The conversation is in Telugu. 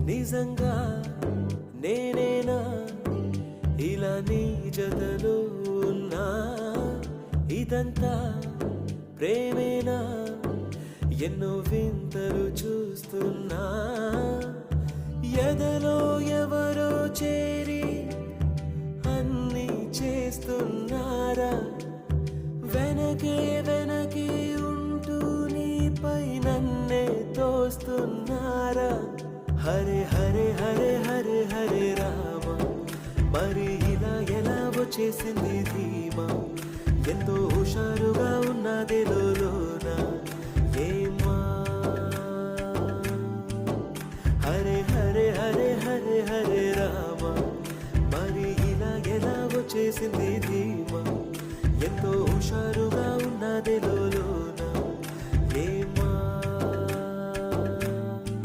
నిజంగా నేనేనా ఇలా నీ జతలో ఉన్నా? ఇదంతా ప్రేమేనా? ఎన్నో వింతలు చూస్తున్నా. ఎదలో ఎవరో చేరి అన్నీ చేస్తున్నారా? వెనకే వెనకే ఉంటూ నీపై నన్నే తోస్తున్నారా? హరే హరే హరే హరే హరే రామ, మరి ఇలా ఎలా వచ్చేసింది ధీమా? ఎంతో హుషారుగా ఉన్నది లోన ఏమా? హరే హరే హరే హరే హరే రామ, మరి ఇలా ఎలా వచ్చేసింది ధీమా? ఎంతో హుషారుగా ఉన్నది లోన